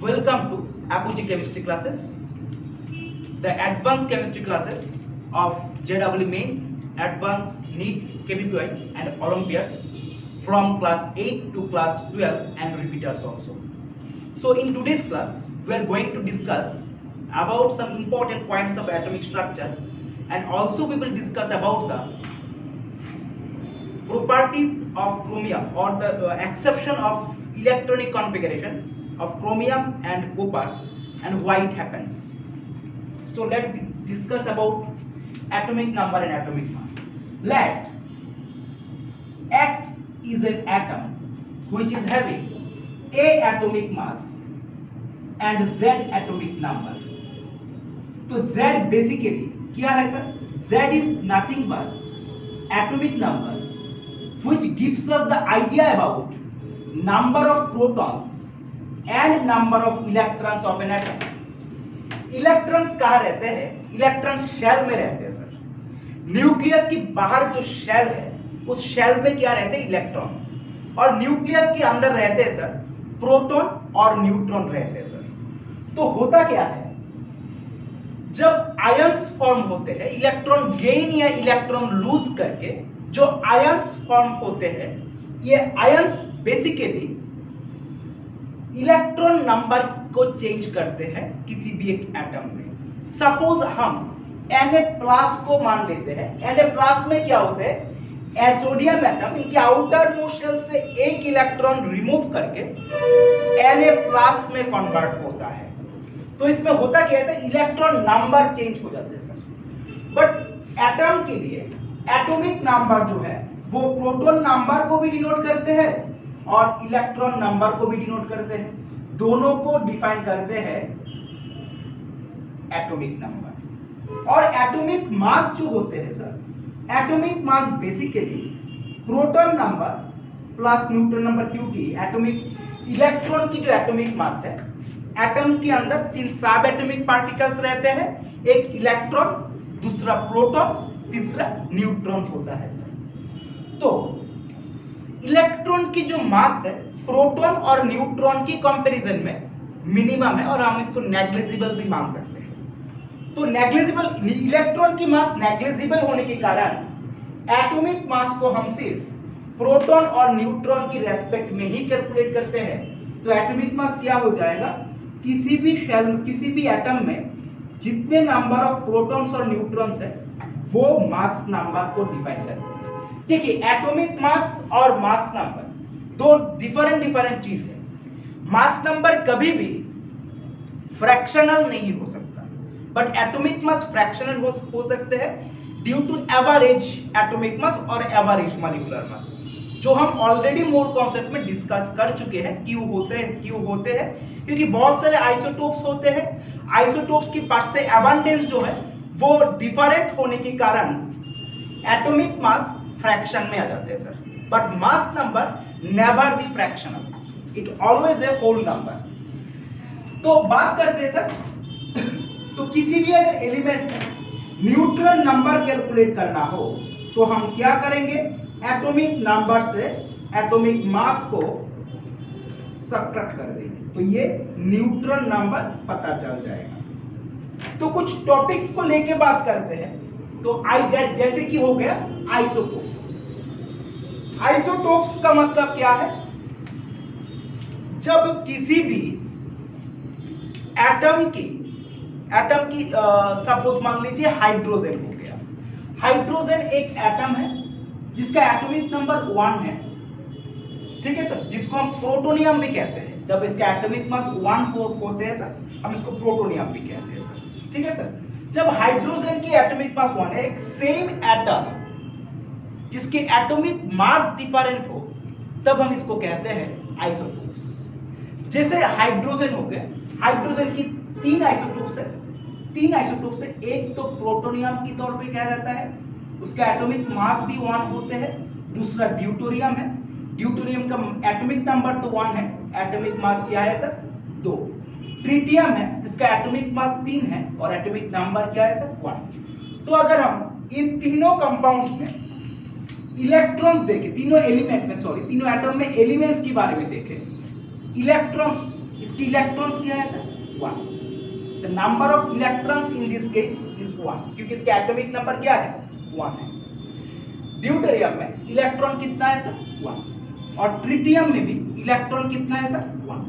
Welcome to Apogee Chemistry classes, the advanced chemistry classes of JEE Mains, Advanced NEET, KPPY and Olympiads from class 8 to class 12 and repeaters also. So in today's class, we are going to discuss about some important points of atomic structure, and also we will discuss about the properties of chromium or the exception of electronic configuration of chromium and copper and why it happens. So let's discuss about atomic number and atomic mass. Let X is an atom which is having A atomic mass and Z atomic number. तो Z basically क्या है sir? Z is nothing but atomic number which gives us the idea about number of protons and number of electrons of an atom. Electrons कहाँ रहते हैं? Electrons shell में रहते हैं sir. Nucleus की बाहर जो शेल है उस शेल में क्या रहते हैं? इलेक्ट्रॉन. और न्यूक्लियस के अंदर रहते हैं सर प्रोटॉन और न्यूट्रॉन रहते हैं सर. तो होता क्या है, जब आयंस फॉर्म होते हैं, इलेक्ट्रॉन गेन या इलेक्ट्रॉन लूज करके जो आयंस फॉर्म होते हैं, ये आयंस बेसिकली इलेक्ट्रॉन नंबर को चेंज करते हैं किसी भी एक एटम में. सपोज हम Na+ को मान लेते हैं. Na+ में क्या होते हैं? एसोडियम एटम इनके आउटर मोस्ट शेल से एक इलेक्ट्रॉन रिमूव करके Na+ में कन्वर्ट होता है. तो इसमें होता क्या है? इलेक्ट्रॉन नंबर चेंज हो जाते हैं सर. बट एटम के लिए एटॉमिक नंबर जो है वो प्रोटॉन नंबर को भी डिनोट करते हैं और इलेक्ट्रॉन नंबर को भी डिनोट करते हैं. दोनों को डिफाइन करते हैं एटॉमिक नंबर. और एटॉमिक मास जो होते हैं sir, atomic mass basically proton number plus neutron number, क्योंकि एटॉमिक इलेक्ट्रॉन की जो एटॉमिक मास है, एटम्स के अंदर 3 सब एटॉमिक पार्टिकल्स रहते हैं. एक इलेक्ट्रॉन, दूसरा प्रोटॉन, तीसरा न्यूट्रॉन होता है सर. तो इलेक्ट्रॉन की जो मास है प्रोटॉन और न्यूट्रॉन की कंपैरिजन में मिनिमम है और हम इसको नेग्लिजिबल भी मान सकते हैं. तो नेग्लिजिबल इलेक्ट्रॉन की मास नेग्लिजिबल होने के कारण एटॉमिक मास को हम सिर्फ प्रोटॉन और न्यूट्रॉन की रेस्पेक्ट में ही कैलकुलेट करते हैं. तो एटॉमिक मास क्या हो जाएगा? किसी भी शेल, किसी भी एटम में जितने नंबर ऑफ प्रोटॉन्स और न्यूट्रॉन्स है वो मास नंबर को डिफाइन करते हैं. देखिए, एटॉमिक मास और मास नंबर दो डिफरेंट चीज है. मास नंबर कभी भी फ्रैक्शनल नहीं हो सकता, बट एटॉमिक मास फ्रैक्शनल हो सकते हैं due to average atomic mass और एवरेज मॉलिक्यूलर मास, जो हम ऑलरेडी मोर कॉन्सेप्ट में डिस्कस कर चुके हैं. क्यों होते हैं? क्योंकि बहुत सारे आइसोटोप्स होते हैं. आइसोटोप्स की पास से अबंडेंस जो है वो डिफरेंट होने के कारण एटॉमिक मास फ्रैक्शन में आ जाते हैं sir. But mass number never be fractional, it always a whole number. तो बात करते हैं सर, तो किसी भी अगर एलिमेंट में न्यूट्रॉन नंबर कैलकुलेट करना हो तो हम क्या करेंगे? एटॉमिक नंबर से एटॉमिक मास को सब्ट्रैक्ट कर देंगे, तो ये न्यूट्रॉन नंबर पता चल जाएगा. तो कुछ टॉपिक्स को लेके बात करते हैं. तो जैसे कि हो गया आइसोटोप्स. आइसोटोप्स का मतलब क्या है? जब किसी भी एटम की सपोज मान लीजिए हाइड्रोजन हो गया. हाइड्रोजन एक एटम है जिसका एटॉमिक नंबर 1 है, ठीक है सर, जिसको हम प्रोटोनियम भी कहते हैं. जब इसका एटॉमिक मास 1 होते हैं सर, हम इसको प्रोटोनियम भी कहते हैं सर, ठीक है सर. जब हाइड्रोजन की एटॉमिक मास 1 है, एक सेम एटम जिसके एटॉमिक मास डिफरेंट हो, तब हम इसको कहते हैं आइसोटोप्स. जैसे हाइड्रोजन हो गए, हाइड्रोजन की 3 आइसोटोप्स है. 3 आइसोटोप्स है. एक तो प्रोटोनियम की तौर पे क्या रहता है, उसका एटॉमिक मास भी 1 होते हैं. दूसरा ड्यूटेरियम है. ड्यूटेरियम का एटॉमिक नंबर तो 1 है, एटॉमिक मास क्या है सर? 2. ट्रिटियम है जिसका एटॉमिक मास 3 है और एटॉमिक नंबर क्या है सर? 1. तो अगर हम इन तीनों कंपाउंड्स में तीनों एलिमेंट में तीनों एटम में एलिमेंट्स के बारे में देखें, इलेक्ट्रॉन्स इसकी इलेक्ट्रॉन्स क्या है sir? 1. The number of electrons in this case is 1, क्योंकि इसका एटॉमिक नंबर क्या है? 1 है. ड्यूटेरियम में इलेक्ट्रॉन कितना है सर? 1. और ट्रिटियम में भी इलेक्ट्रॉन कितना है सर? 1,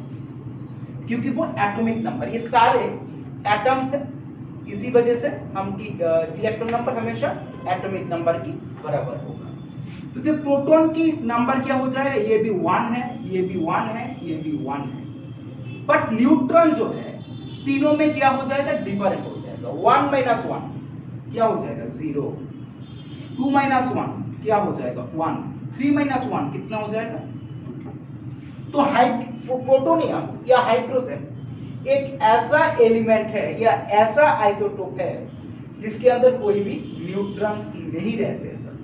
क्योंकि वो एटॉमिक नंबर, ये सारे एटम्स है, इसी वजह से हम इलेक्ट्रॉन नंबर हमेशा एटॉमिक नंबर की बराबर होगा. तो ये प्रोटॉन की नंबर क्या हो जाएगा? ये भी 1 है, ये भी 1 है, ये भी 1 है. बट न्यूट्रॉन जो है तीनों में क्या हो जाएगा? डिफरेंट हो जाएगा. 1 - 1 क्या हो जाएगा? 0. 2 - 1 क्या हो जाएगा? 1. 3 - 1 कितना हो जाएगा? 2. तो प्रोटोनियम या हाइड्रोजन एक ऐसा एलिमेंट है या ऐसा आइसोटोप है जिसके अंदर कोई भी न्यूट्रॉन्स नहीं रहते हैं सर.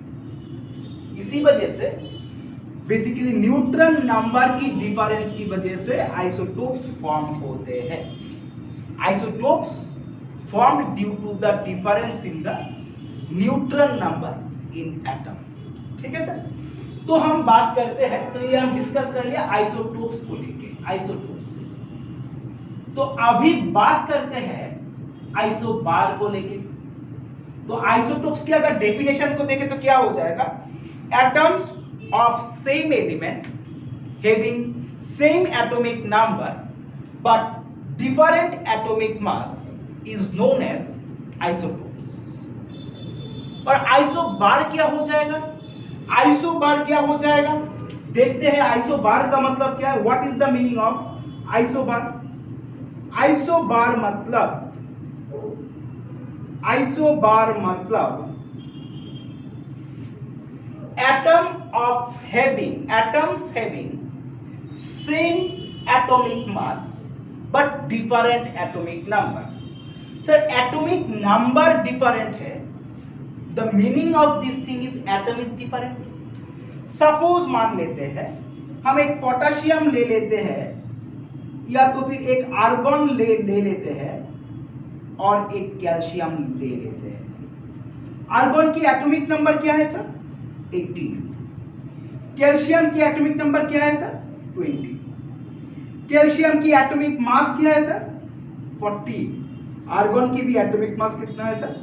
इसी वजह से बेसिकली न्यूट्रॉन नंबर की डिफरेंस की वजह से आइसोटोप्स फॉर्म होते हैं. Isotopes formed due to the difference in the neutron number in atom. ठीक है सर. तो हम बात करते हैं, तो ये हम डिस्कस कर लिया आइसोटोप्स को लेके. आइसोटोप्स तो अभी बात करते हैं आइसोबार को लेके. तो आइसोटोप्स की अगर डेफिनेशन को देखें तो क्या हो जाएगा? Atoms of same element having same atomic number but different atomic mass is known as isotopes. और आइसोबार क्या हो जाएगा? आइसोबार क्या हो जाएगा? देखते हैं आइसोबार का मतलब क्या है. What is the meaning of isobar? Isobar मतलब atoms having same atomic mass but different atomic number. Sir, atomic number different है. The meaning of this thing is atom is different. Suppose मान लेते हैं हम एक पोटेशियम ले लेते हैं या तो फिर एक आर्गन ले लेते हैं और एक कैल्शियम ले लेते हैं. आर्गन की एटॉमिक नंबर क्या है सर? 18. कैल्शियम की एटॉमिक नंबर क्या है सर? 20. कैल्शियम की एटॉमिक मास क्या है सर? 40. आर्गन की भी एटॉमिक मास कितना है सर?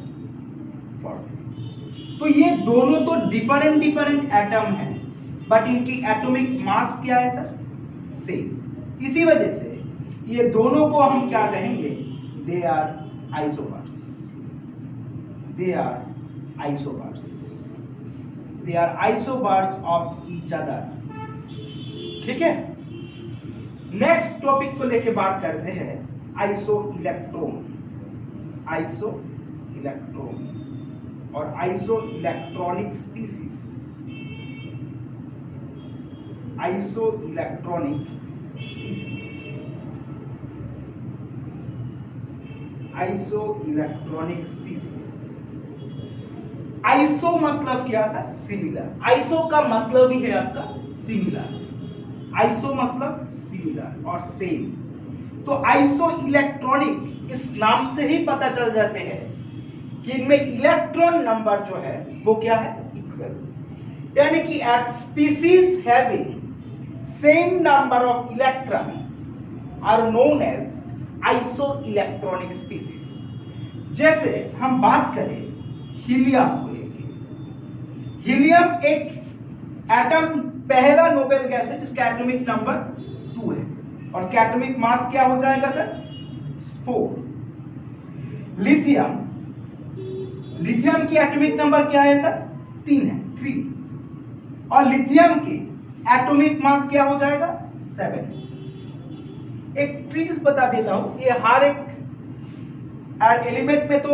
40. तो ये दोनों तो डिफरेंट एटम है बट इनकी एटॉमिक मास क्या है सर? सेम. इसी वजह से ये दोनों को हम क्या कहेंगे? They are isobars. They are isobars. They are isobars of each other. ठीक है. नेक्स्ट टॉपिक को लेके बात करते हैं आइसो इलेक्ट्रॉन. आइसो इलेक्ट्रॉन और iso electronic species. Iso electronic species. Iso electronic species. Iso मतलब क्या सर? सिमिलर. आइसो का मतलब ही है आपका सिमिलर. आइसो मतलब सिमिलर और सेम. तो आइसो इलेक्ट्रॉनिक इस नाम से ही पता चल जाते हैं कि इनमें इलेक्ट्रॉन नंबर जो है वो क्या है? इक्वल. यानी कि at species having same number of electron are known as iso electronic species. जैसे हम बात करें हीलियम को लेके. हीलियम एक एटम पहला नोबेल गैस है जिसका एटॉमिक नंबर 2 है और उसका एटॉमिक मास क्या हो जाएगा सर? 4. लिथियम की एटॉमिक नंबर क्या है सर? 3 है, 3. और लिथियम की एटॉमिक मास क्या हो जाएगा? 7. एक ट्रिक्स बता देता हूं, ये हर एक एलिमेंट में तो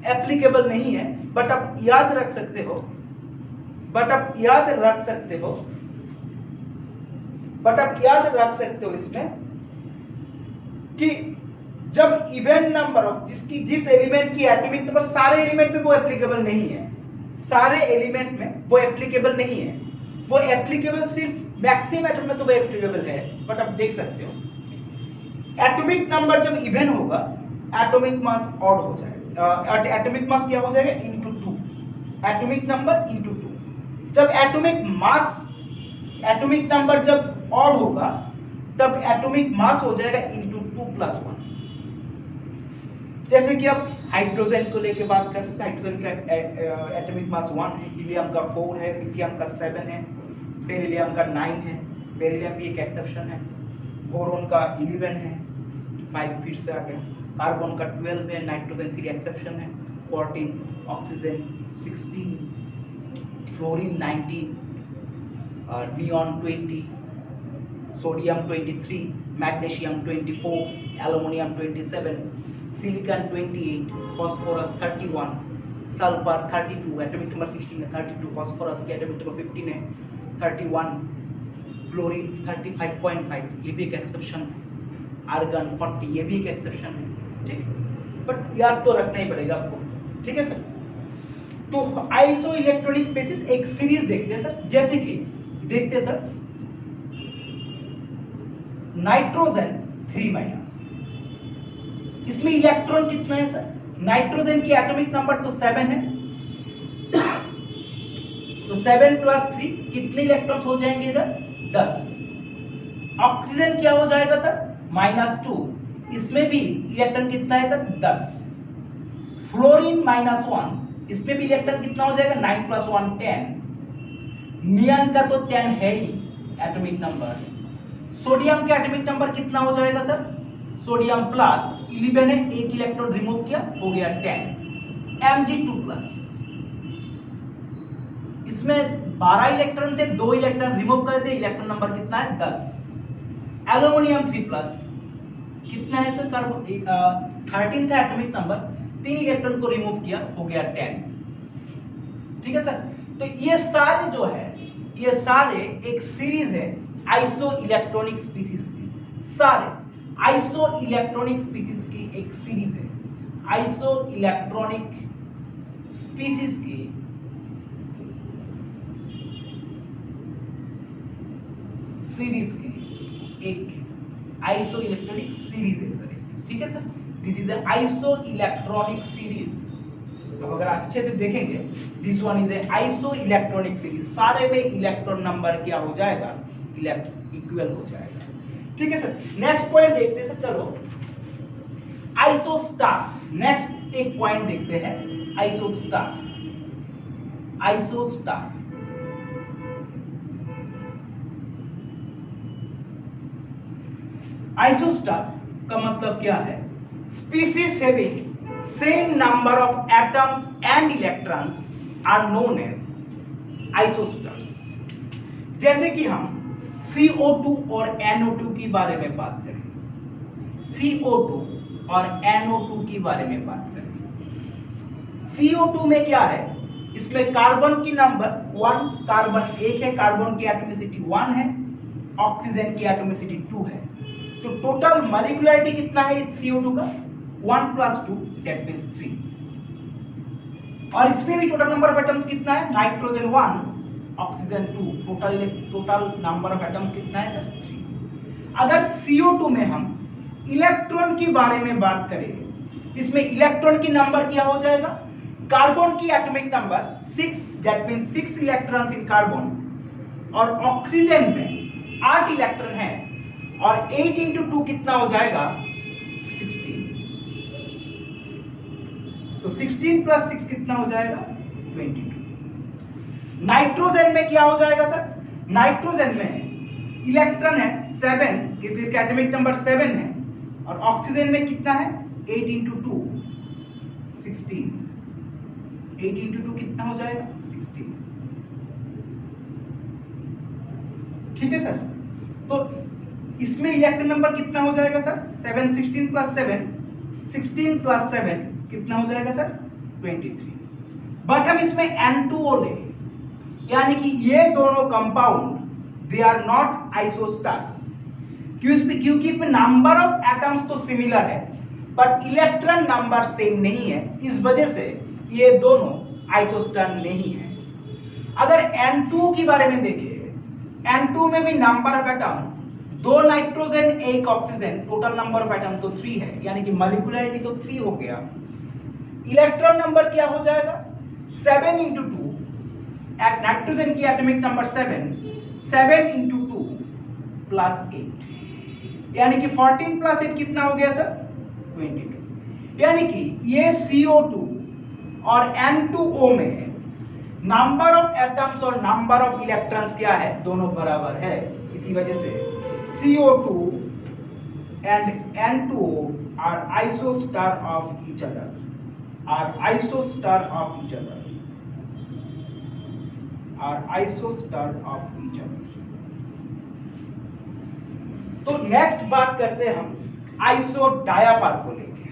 एप्लीकेबल नहीं है बट आप याद रख सकते हो. इसमें कि जब इवन नंबर ऑफ जिस एलिमेंट की एटॉमिक नंबर सारे एलिमेंट में वो एप्लीकेबल नहीं है. सारे एलिमेंट में वो एप्लीकेबल नहीं है. वो एप्लीकेबल सिर्फ मैक्सिमम एटम में तो वो एप्लीकेबल है. बट आप देख सकते हो एटॉमिक नंबर जब इवन होगा एटॉमिक मास ऑड हो जाएगा. एटॉमिक मास क्या हो जाएगा? इनटू 2. Atomic number into 2. जब एटॉमिक नंबर जब ऑड होगा तब एटॉमिक मास हो जाएगा इंटू 2 + 1। जैसे कि आप हाइड्रोजन को लेके बात कर सकते हैं, हाइड्रोजन का एटॉमिक मास 1 है, हीलियम का 4 है, लिथियम का 7 है, बेरिलियम का 9 है, बेरिलियम भी एक एक्सेप्शन है, बोरोन का 11 है, 5 फिर से आ गया, कार्बन का 12 है, नाइट्रोजन फिर एक्सेप्शन है, 14, oxygen 16, fluorine 19, neon 20, sodium 23, magnesium 24, aluminium 27, silicon 28, phosphorus 31, sulphur 32, atomic number 16 है, 32, फास्फोरस के एटॉमिक नंबर 15 है, 31, क्लोरीन 35.5, ये भी एक एक्सेप्शन है, आर्गन 40, ये भी एक एक्सेप्शन है, ठीक है, बट याद तो रखना ही पड़ेगा आपको, ठीक है सर। तो आइसो इलेक्ट्रॉनिक स्पेसिस एक सीरीज देखते हैं सर, जैसे कि देखते हैं सर नाइट्रोजन 3-, इसमें इलेक्ट्रॉन कितना है सर, नाइट्रोजन की एटॉमिक नंबर तो 7 है, तो 7 + 3 कितने इलेक्ट्रॉन्स हो जाएंगे इधर, 10। ऑक्सीजन क्या हो जाएगा सर, -2, इसमें भी इलेक्ट्रॉन कितना है सर, 10। फ्लोरीन -1, इसमें भी इलेक्ट्रॉन कितना हो जाएगा, 9 + 1 10। नियॉन का तो 10 है ही एटॉमिक नंबर। सोडियम का एटॉमिक नंबर कितना हो जाएगा सर, सोडियम +11 है, एक इलेक्ट्रॉन रिमूव किया, हो गया 10, Mg2+। इसमें 12 इलेक्ट्रॉन थे, 2 इलेक्ट्रॉन रिमूव कर दिए, इलेक्ट्रॉन नंबर कितना है, 10। एल्युमिनियम 3+, कितना है सर, कार्बन 13 था एटॉमिक नंबर, 3 इलेक्ट्रॉन को रिमूव किया, हो गया 10, ठीक है सर। तो ये सारे जो है, ये सारे एक सीरीज है आइसो इलेक्ट्रॉनिक स्पीसीज की, सारे आइसो इलेक्ट्रॉनिक स्पीसीज की एक सीरीज है, आइसो इलेक्ट्रॉनिक स्पीसीज की सीरीज की एक आइसो इलेक्ट्रॉनिक सीरीज है सर, ठीक है sir. This is iso electronic series. अब अगर अच्छे से देखेंगे, this one is iso electronic series, सारे में इलेक्ट्रॉन नंबर क्या हो जाएगा, इक्वल हो जाएगा, ठीक है सर। नेक्स्ट पॉइंट देखते हैं सर, चलो आइसोस्टार, नेक्स्ट एक पॉइंट देखते हैं, आइसोस्टार। आइसोस्टार आइसोस्टार का मतलब क्या है, species having same number of atoms and electrons are known as isostars। जैसे कि हम CO2 और NO2 के बारे में बात करें, CO2 और NO2 के बारे में बात करें, CO2 में क्या है, इसमें कार्बन की नंबर 1, कार्बन 1 है, कार्बन की एटॉमिसिटी 1 है, ऑक्सीजन की एटॉमिसिटी 2 है, तो टोटल मॉलिक्यूलरिटी कितना है CO2 का, 1 + 2 that means 3। और इसमें भी टोटल नंबर ऑफ एटम्स कितना है, nitrogen 1, oxygen 2, total number of atoms कितना है सर, 3। अगर CO2 में हम इलेक्ट्रॉन के बारे में बात करें, इसमें इलेक्ट्रॉन की नंबर क्या हो जाएगा, कार्बन की atomic number 6, that means 6 electrons in carbon, और ऑक्सीजन में 8 इलेक्ट्रॉन है, और 8 × 2 कितना हो जाएगा, 16। तो 16 + 6 कितना हो जाएगा, 22। नाइट्रोजन में क्या हो जाएगा सर, नाइट्रोजन में इलेक्ट्रॉन है 7, क्योंकि इसका एटॉमिक नंबर 7 है, और ऑक्सीजन में कितना है, 8 × 2 16, 8 × 2 कितना हो जाएगा, 16, ठीक है सर। तो इसमें इलेक्ट्रॉन नंबर कितना हो जाएगा सर, 7, 16 + 7, 16 + 7 कितना हो जाएगा सर, 23। बट हम इसमें N2O ले, यानी कि ये दोनों कंपाउंड दे आर नॉट आइसोस्टार्स, क्योंकि इसमें नंबर ऑफ एटम्स तो सिमिलर है बट इलेक्ट्रॉन नंबर सेम नहीं है, इस वजह से ये दोनों आइसोस्टार नहीं है। अगर N2 के बारे में देखें, N2 में भी number of atom 2 nitrogen 1 oxygen, total number of atom तो 3 है, यानी कि मॉलिक्यूलरिटी तो 3 हो गया। इलेक्ट्रॉन नंबर क्या हो जाएगा, 7 × 2, नाइट्रोजन की एटॉमिक नंबर 7, 7 × 2 + 8, यानी कि 14 प्लस 8 कितना हो गया सर 22। यानी कि ये CO2 और N2O में नंबर ऑफ एटम्स और नंबर ऑफ इलेक्ट्रॉन्स क्या है, दोनों बराबर है। इसी वजह से CO2 and N2O are isostar of each other, are isostar of each other, are isostar of each other। तो नेक्स्ट बात करते हैं हम आइसोडायाफार को लेके।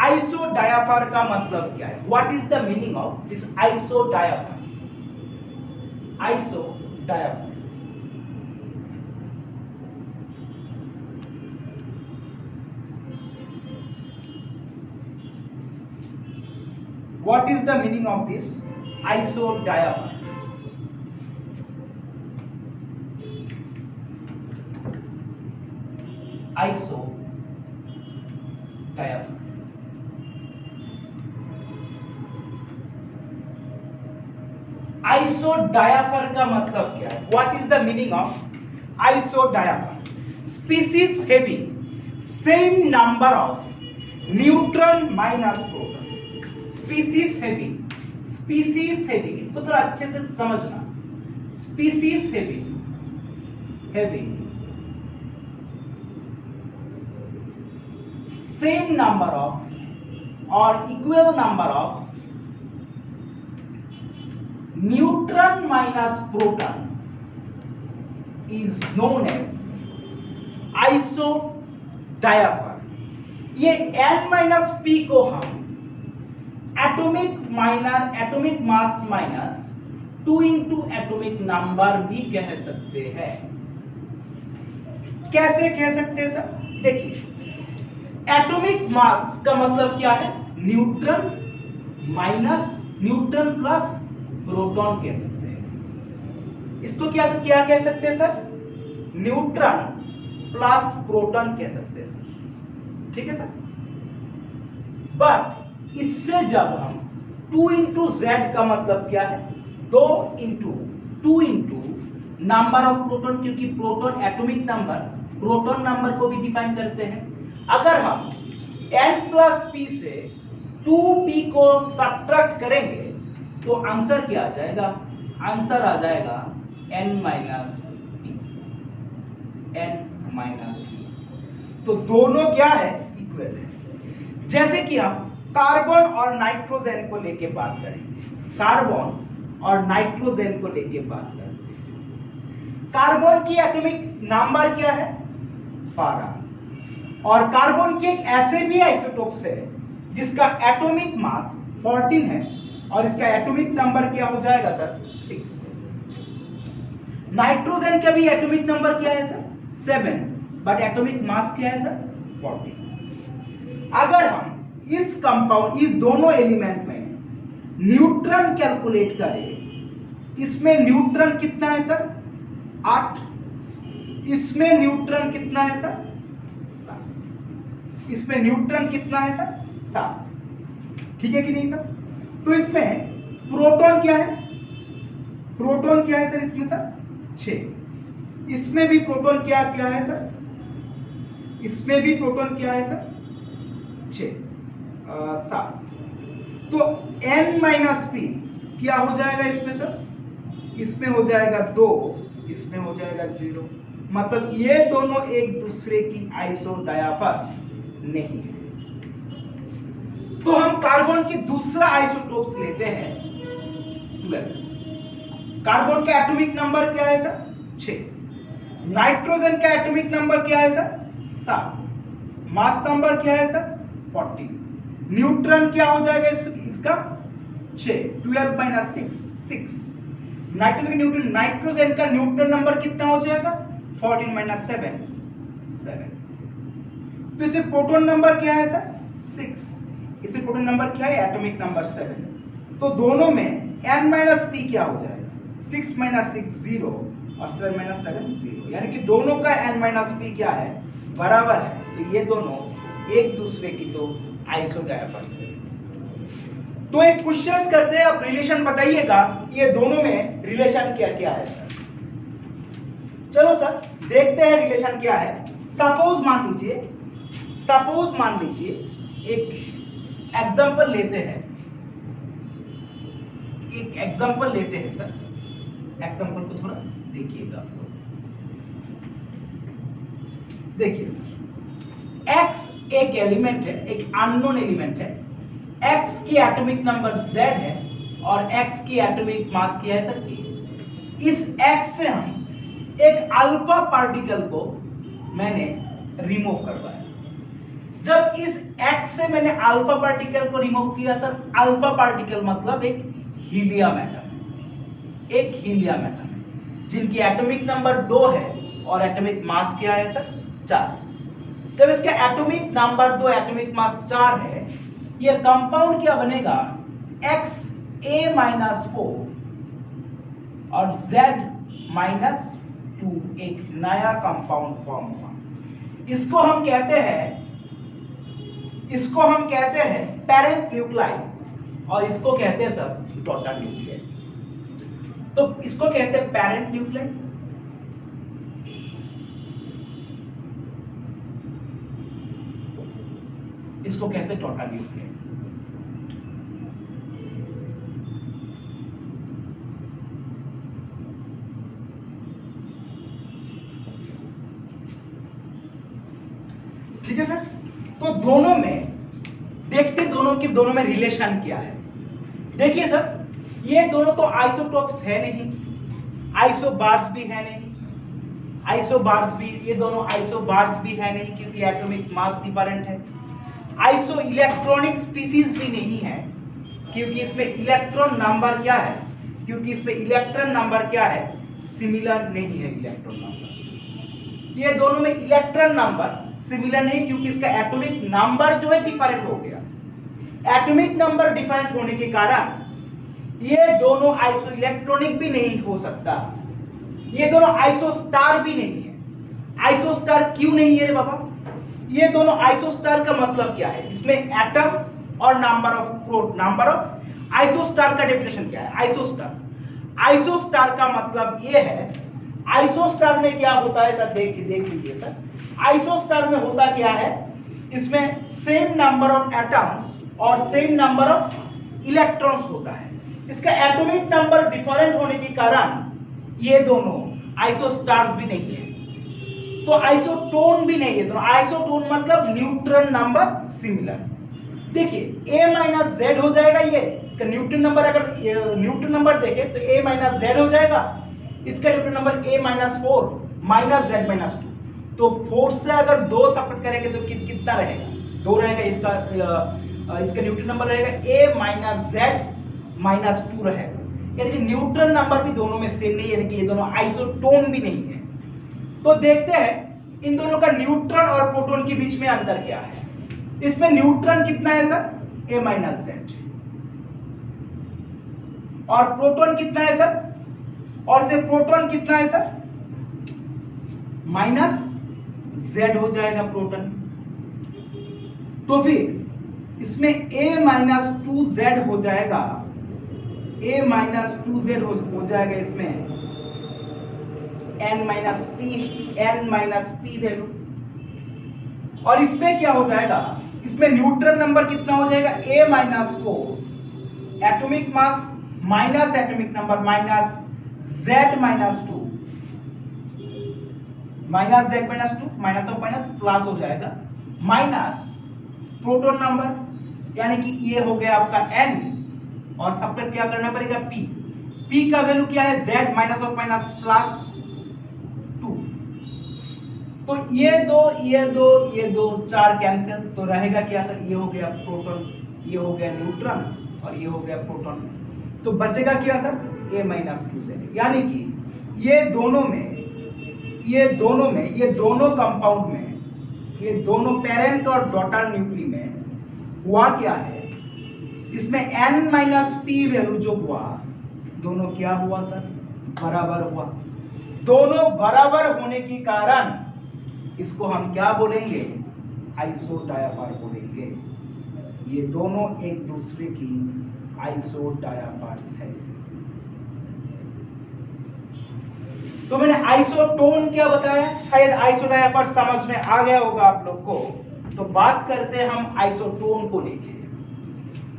आइसोडायाफार का मतलब क्या है, what is the meaning of this isodiapher. Isodiapher what is the meaning of this isodiaphragm? Isodiaphragm isodiapher का मतलब क्या है, what is the meaning of isodiapher? Species having same number of neutron minus proton. Species having इसको थोड़ा अच्छे से समझना। Species having same number of और equal number of neutron minus proton is known as isodiapher. ये n minus p को हम atomic मास minus 2 into atomic number भी कह सकते हैं। कैसे कह सकते हैं सर? देखिए, एटॉमिक मास का मतलब क्या है, न्यूट्रॉन प्लस प्रोटॉन कह सकते हैं। इसको क्या कह सकते हैं सर? न्यूट्रॉन प्लस प्रोटॉन कह सकते हैं सर, ठीक है सर। बट इससे जब हम 2 इंटू जेड का मतलब क्या है, 2 इंटू नंबर ऑफ प्रोटॉन, क्योंकि proton atomic number proton number को भी डिफाइन करते हैं। अगर हम n प्लस p से 2p को सब्ट्रैक्ट करेंगे तो आंसर क्या आ जाएगा? आंसर आ जाएगा n माइनस p। तो दोनों क्या है, इक्वल है। जैसे कि हम कार्बन और नाइट्रोजन को लेके बात करेंगे, कार्बन और नाइट्रोजन को लेके बात करते हैं। कार्बन की एटॉमिक नंबर क्या है, 12, और कार्बन के एक ऐसे भी आइसोटोप्स है जिसका एटॉमिक मास 14 है और इसका एटॉमिक नंबर क्या हो जाएगा सर, 6। नाइट्रोजन का भी एटॉमिक नंबर क्या है सर, 7, बट एटॉमिक मास क्या है सर, 14। अगर हम इस कंपाउंड, इस दोनों एलिमेंट में न्यूट्रॉन कैलकुलेट करें, इसमें न्यूट्रॉन कितना है सर, 8, इसमें न्यूट्रॉन कितना है सर, 7, इसमें न्यूट्रॉन कितना है सर, 7, ठीक है कि नहीं सर। तो इसमें प्रोटॉन क्या है, प्रोटॉन क्या है सर इसमें सर, 6, इसमें भी प्रोटॉन क्या है सर, इसमें भी प्रोटॉन क्या है सर, 6, 7। तो n माइनस p क्या हो जाएगा इसमें सर, इसमें हो जाएगा 2, इसमें हो जाएगा 0। मतलब ये दोनों एक दूसरे की आइसोडायाफर नहीं है। तो हम कार्बन की दूसरा आइसोटोप्स लेते हैं 12। कार्बन का एटॉमिक नंबर क्या है सर, 6। नाइट्रोजन का एटॉमिक नंबर क्या है सर, 7। मास नंबर क्या है सर, 14। न्यूट्रॉन क्या हो जाएगा इसका, 6, 12 माइनस 6। नाइट्रोजन का न्यूट्रॉन नंबर कितना हो जाएगा, 14 माइनस 7। तो इसमें प्रोटॉन नंबर क्या है सर, 6। इसमें प्रोटॉन नंबर क्या है, एटॉमिक नंबर 7। तो दोनों में n माइनस p क्या हो जाएगा, 6 माइनस 6 0 और 7 माइनस 7 0, यानी कि दोनों का n माइनस p क्या है, बराबर है। तो ये दोनों एक दूसरे की तो आइसोडायाफर्स है। तो एक क्वेश्चंस करते हैं, आप रिलेशन बताइएगा ये दोनों में रिलेशन क्या क्या है सर। चलो सर देखते हैं रिलेशन क्या है। सपोज मान लीजिए एक एग्जांपल लेते हैं, सर। एग्जांपल को थोड़ा देखिएगा। देखिए सर, x एक एलिमेंट है, एक अननोन एलिमेंट है, x की एटॉमिक नंबर z है और x की एटॉमिक मास क्या है सर, p। इस x से हम एक अल्फा पार्टिकल को मैंने रिमूव करवाया। जब इस x से मैंने अल्फा पार्टिकल को रिमूव किया सर, अल्फा पार्टिकल मतलब एक हीलियम एटम है, जिनकी एटॉमिक नंबर 2 है और एटॉमिक मास क्या है सर, 4। जब इसका एटॉमिक नंबर 2, एटॉमिक मास 4 है, ये कंपाउंड क्या बनेगा, Xa-4 और Z-2, एक नया कंपाउंड फॉर्म हुआ। इसको हम कहते हैं पेरेंट न्यूक्लाई और इसको कहते हैं सर डॉटर न्यूक्लियस। तो इसको कहते हैं पेरेंट न्यूक्लियस, इसको कहते हैं डॉटर न्यूक्लियस। ठीक है सर। तो दोनों में देखते दोनों में रिलेशन क्या है। देखिए सर, ये दोनों तो आइसोटोप्स है नहीं, आइसोबार्स भी है नहीं, ये दोनों आइसोबार्स भी है नहीं क्योंकि एटॉमिक मास डिफरेंट है। आइसो इलेक्ट्रॉनिक स्पीसीज भी नहीं है क्योंकि इसमें इलेक्ट्रॉन नंबर क्या है, सिमिलर नहीं है इलेक्ट्रॉन नंबर। ये दोनों में इलेक्ट्रॉन नंबर सिमिलर नहीं क्योंकि इसका एटॉमिक नंबर जो है डिफरेंट हो गया। एटॉमिक नंबर डिफरेंट होने के कारण ये दोनों आइसो इलेक्ट्रॉनिक भी नहीं हो सकता, ये दोनों आइसोस्टार भी नहीं है। आइसोस्टार क्यों नहीं है रे बाबा? ये दोनों आइसोस्टार का मतलब क्या है, इसमें एटम और नंबर ऑफ आइसोस्टार का डेफिनेशन क्या है? आइसोस्टार का मतलब ये है, आइसोस्टार में क्या होता है सर, देख लीजिए सर। आइसोस्टार में होता क्या है, इसमें सेम नंबर ऑफ एटम्स और सेम नंबर ऑफ इलेक्ट्रॉन्स होता है। इसका एटॉमिक नंबर डिफरेंट होने के कारण ये दोनों आइसोस्टार्स भी नहीं है, तो आइसोटोन भी नहीं है। तो आइसोटोन मतलब न्यूट्रॉन नंबर सिमिलर। देखिए a माइनस जेड हो जाएगा, ये इसका न्यूट्रॉन नंबर, अगर न्यूट्रॉन नंबर देखें तो a माइनस जेड हो जाएगा, इसका neutron number a minus 4 minus Z minus 2। तो 4 से अगर 2 सब्ट्रैक्ट करेंगे तो कितना रहेगा, 2 रहेगा। इसका न्यूट्रॉन नंबर रहेगा a माइनस जेड माइनस 2 रहेगा, यानी कि न्यूट्रॉन नंबर भी दोनों में सेम नहीं है, यानी कि ये दोनों आइसोटोन भी नहीं है। तो देखते हैं इन दोनों का न्यूट्रॉन और प्रोटॉन के बीच में अंतर क्या है। इसमें न्यूट्रॉन कितना है सर, a माइनस जेड, और प्रोटॉन कितना है सर, और से प्रोटॉन कितना है सर, माइनस जेड हो जाएगा प्रोटॉन। तो फिर इसमें a माइनस 2z हो जाएगा, a माइनस 2z हो जाएगा इसमें n माइनस p वैल्यू। और इसमें क्या हो जाएगा, इसमें न्यूट्रॉन नंबर कितना हो जाएगा, a minus 4, atomic mass minus atomic number minus z minus 2, minus z minus 2, minus of minus plus हो जाएगा, माइनस प्रोटॉन नंबर, यानी कि ये हो गया आपका n, और सब्ट्रैक्ट क्या करना पड़ेगा, p का वैल्यू क्या है, z minus of minus plus 2। तो ये दो 4 कैंसिल, तो रहेगा क्या सर, ये हो गया प्रोटॉन, ये हो गया न्यूट्रॉन और ये हो गया प्रोटॉन। तो बचेगा क्या सर, a माइनस 2z, यानी कि ये दोनों कंपाउंड में, ये दोनों पेरेंट और डॉटर न्यूक्ली में हुआ क्या है, इसमें n माइनस p वैल्यू जो हुआ, दोनों क्या हुआ सर, बराबर हुआ। दोनों बराबर होने के कारण इसको हम क्या बोलेंगे, आइसोडायाफार बोलेंगे। ये दोनों एक दूसरे की आइसोडायाफार्स है। तो मैंने आइसोटोन क्या बताया, शायद आइसोडायफर समझ में आ गया होगा आप लोग को। तो बात करते हैं हम आइसोटोन को लेके।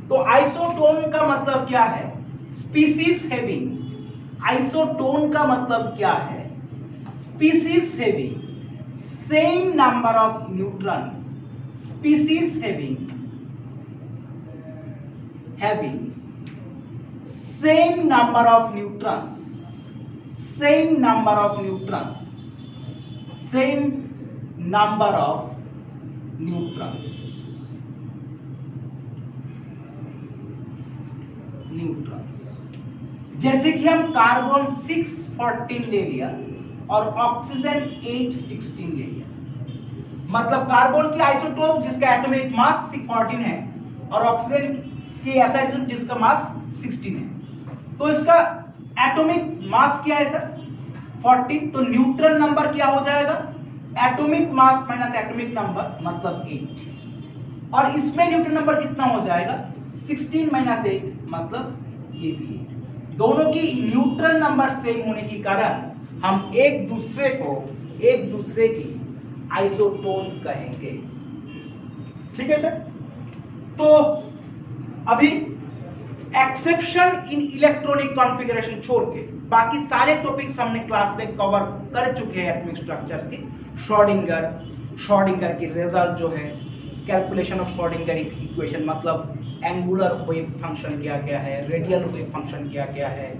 तो आइसोटोन का मतलब क्या है, स्पीसीज हैविंग। आइसोटोन का मतलब क्या है, species having same number of neutron, species having same number of neutrons, same number of neutrons, same number of neutrons, जैसे कि हम कार्बन 614 ले लिया और ऑक्सीजन 816 ले लिया। मतलब कार्बन की आइसोटोप जिसका एटॉमिक मास 614 है और ऑक्सीजन की आइसोटोप जिसका मास 16 है। तो इसका एटॉमिक मास क्या है सर, 14। तो न्यूट्रॉन नंबर क्या हो जाएगा, atomic mass minus atomic number मतलब 8। और इसमें न्यूट्रॉन नंबर कितना हो जाएगा, 16 माइनस 8 मतलब ये भी है। दोनों की न्यूट्रॉन नंबर सेम होने के कारण हम एक दूसरे की आइसोटोन कहेंगे। ठीक है सर। तो अभी एक्सेप्शन इन इलेक्ट्रॉनिक कॉन्फ़िगरेशन छोड़ के बाकी सारे टॉपिक्स हमने क्लास में कवर कर चुके हैं एटॉमिक स्ट्रक्चर्स की। श्रोडिंगर की रिजल्ट जो है, कैलकुलेशन ऑफ श्रोडिंगर इक्वेशन, मतलब एंगुलर वेव फंक्शन क्या क्या है, रेडियल वेव फंक्शन क्या क्या है,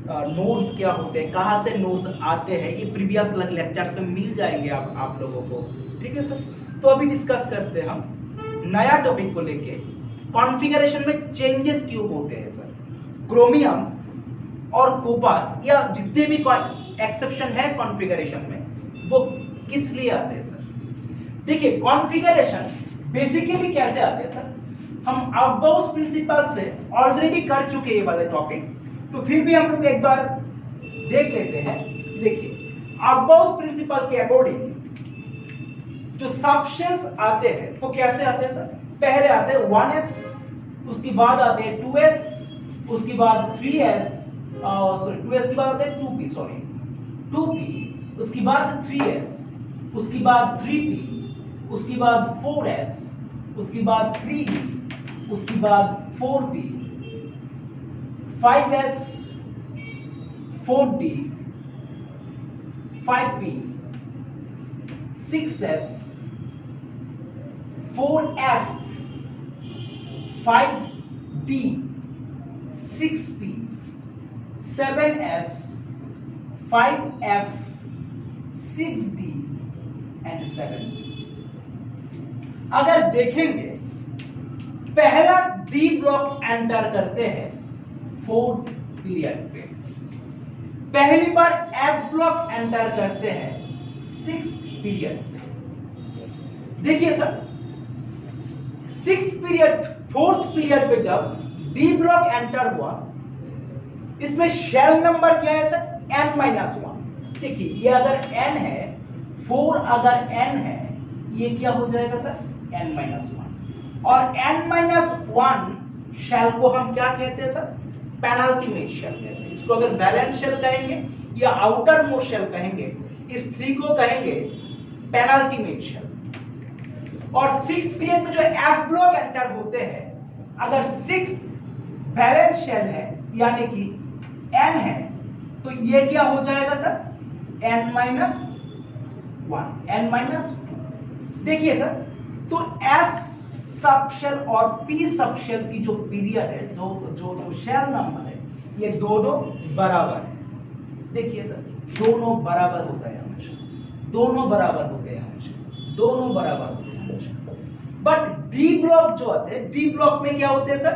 नोड्स क्या होते हैं, कहाँ से नोड्स आते हैं, ये प्रीवियस लेक्चर्स में मिल जाएंगे आप लोगों को। ठीक है सर। तो अभी डिस्कस करते हैं हम नया टॉपिक को लेके, कॉन्फ़िगरेशन में चेंजेस क्यों होते हैं सर। क्रोमियम और कॉपर या जितने भी एक्सेप्शन है कॉन्फ़िगरेशन में, वो किस लिए आते हैं सर। देखिए कॉन्फ़िगरेशन बेसिकली कैसे आते हैं सर, हम अबाउट प्रिंसिपल से ऑलरेडी कर चुके ये वाले टॉपिक, तो फिर भी हम लोग एक बार देख लेते हैं। देखिए अबाउट प्रिंसिपल के अकॉर्डिंग जो सबशेल्स आते हैं वो कैसे आते हैं सर। पहले आते हैं 1s, उसके बाद आते हैं 2s, उसके बाद 3s, सॉरी 2s के बाद आते हैं 2p, सॉरी 2p, उसके बाद 3s, उसके बाद 3p, उसके बाद 4s, उसके बाद 3d, उसके बाद 4p, 5s, 4d, 5p, 6s, 4f, 5d, 6p, 7s, 5f, 6d and 7p। अगर देखेंगे पहला डी ब्लॉक एंटर करते हैं 4th पीरियड पे, पहली बार एफ ब्लॉक एंटर करते हैं 6th पीरियड पे। देखिए sir 6th period 4th period पे जब डी ब्लॉक एंटर हुआ, इसमें शेल नंबर क्या है सर, n-1। देखिए ये अगर n है, 4 अगर n है, ये क्या हो जाएगा सर, n-1। और n-1 शेल को हम क्या कहते हैं सर, पेनल्टीमेट शेल कहते हैं। इसको अगर बैलेंस शेल कहेंगे या आउटर मोस्ट शेल कहेंगे, इस 3 को कहेंगे पेनल्टीमेट शेल। और 6th पीरियड में जो एफ ब्लॉक एंटर होते हैं, अगर 6th बैलेंस शेल है यानी कि n है, तो ये क्या हो जाएगा सर, n-1, n-2। देखिए सर, तो s सबशेल और p सबशेल की जो पीरियड है, जो शेल नंबर है, ये दोनों बराबर है। देखिए सर दोनों बराबर होता है हमेशा, दोनों बराबर होते हैं हमेशा, दोनों बराबर होते हैं हमेशा। बट डी ब्लॉक जो आते हैं, डी ब्लॉक में क्या होते हैं सर,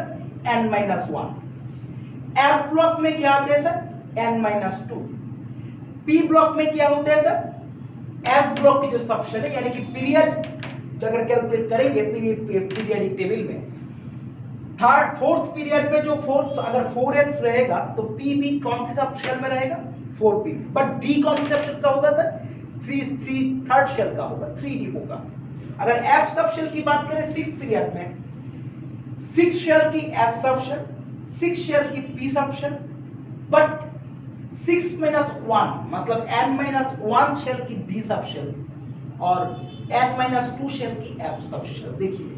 n-1। एफ ब्लॉक में क्या आते हैं सर, n-2। पी ब्लॉक में क्या होते हैं सर, एस ब्लॉक की जो सबशेल है, यानी कि पीरियड अगर कैलकुलेट करेंगे पीरियडिक टेबल में, 4th पीरियड पे जो अगर 4s रहेगा तो p भी कौन से सबशेल में रहेगा, 4p। बट d कौन से सबशेल का होगा सर, 3rd शेल का होगा, 3d होगा। अगर f सबशेल की बात करें 6th पीरियड में, 6 शेल की s सबशेल, 6 शेल की p सबशेल, बट 6 माइनस 1 मतलब n-1 शेल की d सब शेल और n-2 शेल की f सब शेल। देखिए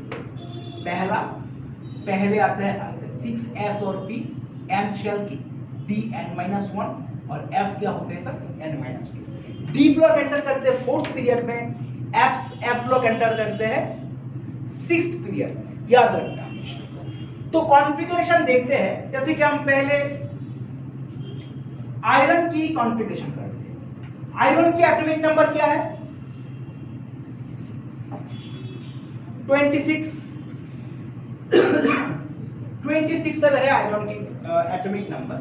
पहले आता है 6s और p n शेल की d n-1 और f क्या होते हैं sir n-2। d block enter करते हैं 4th पीरियड में, f ब्लॉक एंटर करते हैं 6th पीरियड में, याद रखना हमेशा। तो कॉन्फ़िगरेशन देखते हैं, जैसे कि हम पहले आयरन की कॉन्फ़िगरेशन करते हैं। आयरन की एटॉमिक नंबर क्या है 26 अगर है आयरन की एटॉमिक नंबर,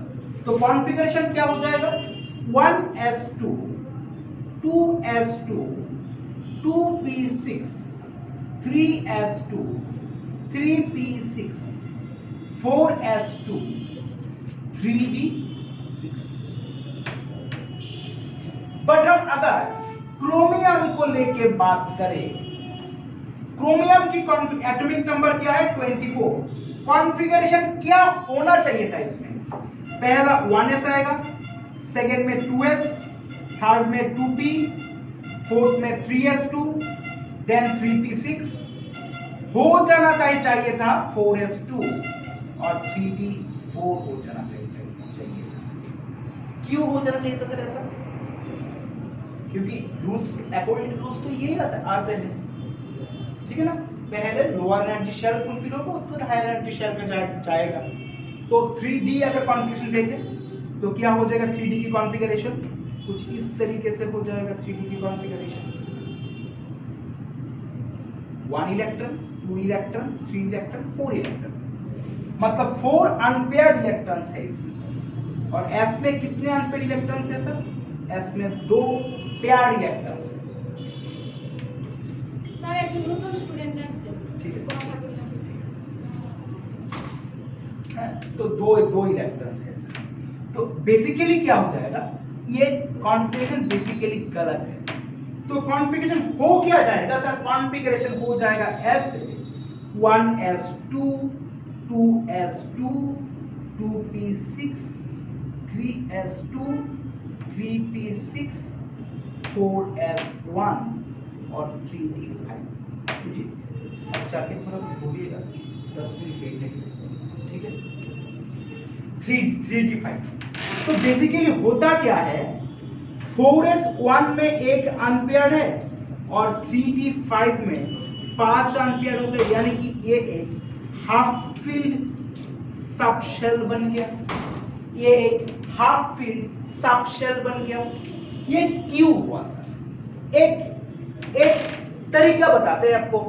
तो कॉन्फ़िगरेशन क्या हो जाएगा 1s2 2s2 2p6 3s2 3p6 4s2 3d6। But हम अगर क्रोमियम को लेके बात करें, क्रोमियम की एटॉमिक नंबर क्या है 24। कॉन्फ़िगरेशन क्या होना चाहिए था इसमें, पहला 1s आएगा, सेकंड में 2s, थर्ड में 2p, फोर्थ में 3s2, देन 3p6, हो जाना चाहिए था 4s2 और 3d4 हो जाना चाहिए था। क्यों हो जाना चाहिए था सर ऐसा, क्योंकि रूल्स अकॉर्डिंग टू रूल्स तो यही आते हैं, ठीक है ना। पहले लोअर एनर्जी शेल फुलफिल होगा, उसके बाद हायर एनर्जी शेल में जाएगा। तो 3D अगर कॉन्फ़िगरेशन देखें तो क्या हो जाएगा 3D की कॉन्फ़िगरेशन कुछ इस तरीके से हो जाएगा। 3D की configuration 1 electron 2 electron 3 electron 4 electron, मतलब 4 अनपेयर्ड इलेक्ट्रॉन्स है इसमें। और s में कितने अनपेयर्ड इलेक्ट्रॉन्स है सर, s में 2 पेयर्ड इलेक्ट्रॉन्स है। सर एक तो स्टूडेंट है, ठीक है तो दो इलेक्ट्रॉन्स है सर। तो बेसिकली क्या हो जाएगा, ये कॉन्फ़िगरेशन बेसिकली गलत है। तो कॉन्फ़िगरेशन हो क्या जाएगा सर, कॉन्फ़िगरेशन हो जाएगा ऐसे 1s2 2s2 2p6 3s2 3p6 4s1 और 3d5। अब जाके थोड़ा बोलिएगा 10 मिनट वेट लेंगे, ठीक है। 3d5 तो बेसिकली होता क्या है, 4s1 में एक अनपेयर्ड है और 3d5 में 5 अनपेयर्ड हो गए, यानी कि ये एक हाफ फिल्ड सब शेल बन गया, ये एक हाफ फिल्ड सब शेल बन गया। ये क्यों हुआ सर, एक तरीका बताते हैं आपको।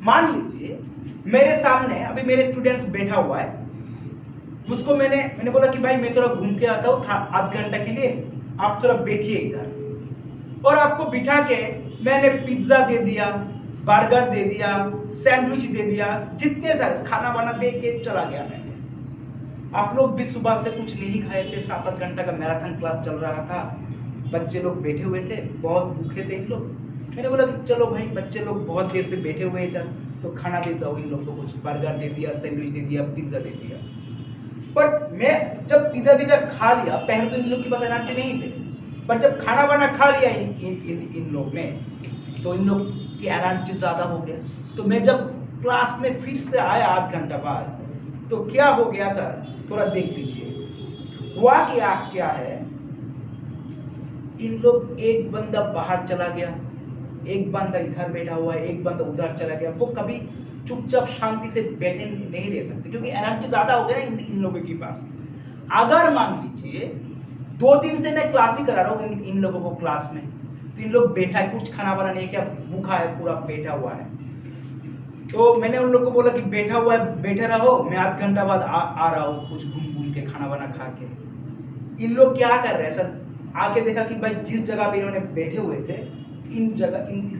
मान लीजिए मेरे सामने अभी मेरे स्टूडेंट्स बैठा हुआ है, उसको मैंने बोला कि भाई मैं थोड़ा घूम के आता हूँ आध घंटा के लिए, आप थोड़ा बैठिए इधर। और आपको बिठा के मैंने पिज्जा दे दिया, बर्गर दे दिया, सैंडविच दे दिया, जितने सारे खाना वाना दे के चला गया मैंने। आप लोग भी सुबह से कुछ नहीं खाए थे, 7-8 घंटा का मैराथन क्लास चल रहा था, बच्चे लोग बैठे हुए थे, बहुत भूखे थे इन लोग। मैंने बोला कि चलो भाई बच्चे लोग बहुत देर से बैठे हुए इधर, तो खाना देता हूँ इन लोग को, कुछ बर्गर दे दिया, सैंडविच दे दिया, पिज्जा दे दिया। पर मैं जब पिज्जा खा लिया, पहले तो इन लोग के पास एनर्जी नहीं थे, पर जब खाना वाना खा लिया इन लोग ने, तो इन लोग की एनर्जी ज्यादा हो गया। तो मैं जब क्लास में फिर से आया आध घंटा बाद, तो क्या हो गया सर, थोड़ा देख लीजिए। हुआ क्या है, इन लोग एक बंदा बाहर चला गया, एक बंदा इधर बैठा हुआ है, एक बंदा उधर चला गया। वो कभी चुपचाप शांति से बैठे नहीं रह सकते, क्योंकि एनर्जी ज्यादा हो गया ना इन लोगों के पास। अगर मान लीजिए 2 दिन से मैं क्लास ही करा रहा हूँ इन लोगों को क्लास में, तो इन लोग बैठा है, कुछ खाना वाना नहीं, क्या भूखा है, पूरा बैठा हुआ है। तो मैंने उन लोगों को बोला कि बैठा हुआ है, बैठे रहो, मैं आध घंटा बाद आ रहा हूँ कुछ घूम के खाना वाना खा के। इन लोग क्या कर रहे हैं सर, आके देखा कि भाई जिस जगह पे इन्होंने बैठे हुए थे, इस